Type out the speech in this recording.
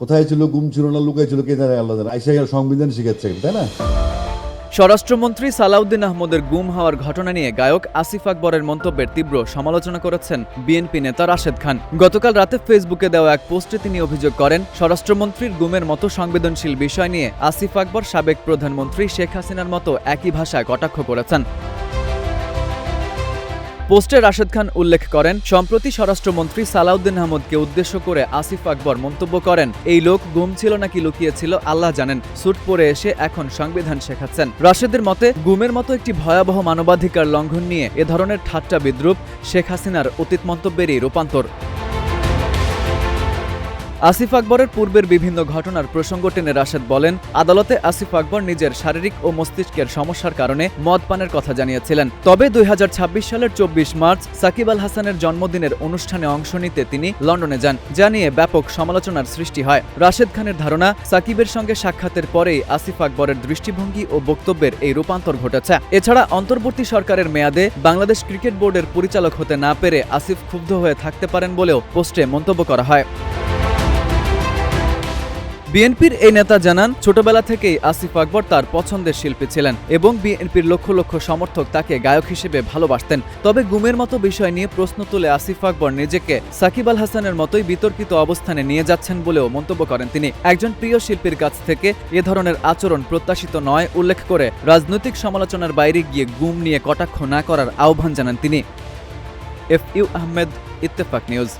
কোথায় ছিল, গুম ছিল না লুকাই ছিল, কে জানে, আল্লাহ জানে। আইসা গেল সংবিধান শিখাচ্ছে, তাই না? স্বরাষ্ট্রমন্ত্রী সালাউদ্দিন আহমদের গুম হওয়ার ঘটনা নিয়ে গায়ক আসিফ আকবরের মন্তব্যের তীব্র সমালোচনা করেছেন বিএনপি নেতা রাশেদ খান। গতকাল রাতে ফেসবুকে দেওয়া এক পোস্টে তিনি অভিযোগ করেন, স্বরাষ্ট্রমন্ত্রীর গুমের মতো সংবেদনশীল বিষয় নিয়ে আসিফ আকবর সাবেক প্রধানমন্ত্রী শেখ হাসিনার মতো একই ভাষায় কটাক্ষ করেছেন। পোস্টে রাশেদ খান উল্লেখ করেন, সম্প্রতি স্বরাষ্ট্রমন্ত্রী সালাউদ্দিন আহমদকে উদ্দেশ্য করে আসিফ আকবর মন্তব্য করেন, এই লোক গুম ছিল নাকি লুকিয়েছিল আল্লাহ জানেন, স্যুট পরে এসে এখন সংবিধান শেখাচ্ছেন। রাশেদের মতে, গুমের মতো একটি ভয়াবহ মানবাধিকার লঙ্ঘন নিয়ে এ ধরনের ঠাট্টা বিদ্রুপ শেখ হাসিনার অতীত মন্তব্যেরই রূপান্তর। আসিফ আকবরের পূর্বের বিভিন্ন ঘটনার প্রসঙ্গ টেনে রাশেদ বলেন, আদালতে আসিফ আকবর নিজের শারীরিক ও মস্তিষ্কের সমস্যার কারণে মদ পানের কথা জানিয়েছিলেন। তবে 2026 সালের 24 মার্চ সাকিব আল হাসানের জন্মদিনের অনুষ্ঠানে অংশ নিতে তিনি লন্ডনে যান, যা নিয়ে ব্যাপক সমালোচনার সৃষ্টি হয়। রাশেদ খানের ধারণা, সাকিবের সঙ্গে সাক্ষাতের পরেই আসিফ আকবরের দৃষ্টিভঙ্গি ও বক্তব্যের এই রূপান্তর ঘটেছে। এছাড়া অন্তর্বর্তী সরকারের মেয়াদে বাংলাদেশ ক্রিকেট বোর্ডের পরিচালক হতে না পেরে আসিফ ক্ষুব্ধ হয়ে থাকতে পারেন বলেও পোস্টে মন্তব্য করা হয়। বিএনপির এই নেতা জানান, ছোটবেলা থেকেই আসিফ আকবর তার পছন্দের শিল্পী ছিলেন এবং বিএনপির লক্ষ লক্ষ সমর্থক তাকে গায়ক হিসেবে ভালোবাসতেন। তবে গুমের মতো বিষয় নিয়ে প্রশ্ন তুলে আসিফ আকবর নিজেকে সাকিব আল হাসানের মতোই বিতর্কিত অবস্থানে নিয়ে যাচ্ছেন বলেও মন্তব্য করেন তিনি। একজন প্রিয় শিল্পীর কাছ থেকে এ ধরনের আচরণ প্রত্যাশিত নয় উল্লেখ করে রাজনৈতিক সমালোচনার বাইরে গিয়ে গুম নিয়ে কটাক্ষ না করার আহ্বান জানান তিনি। FU Ahmed, Ittefaq news.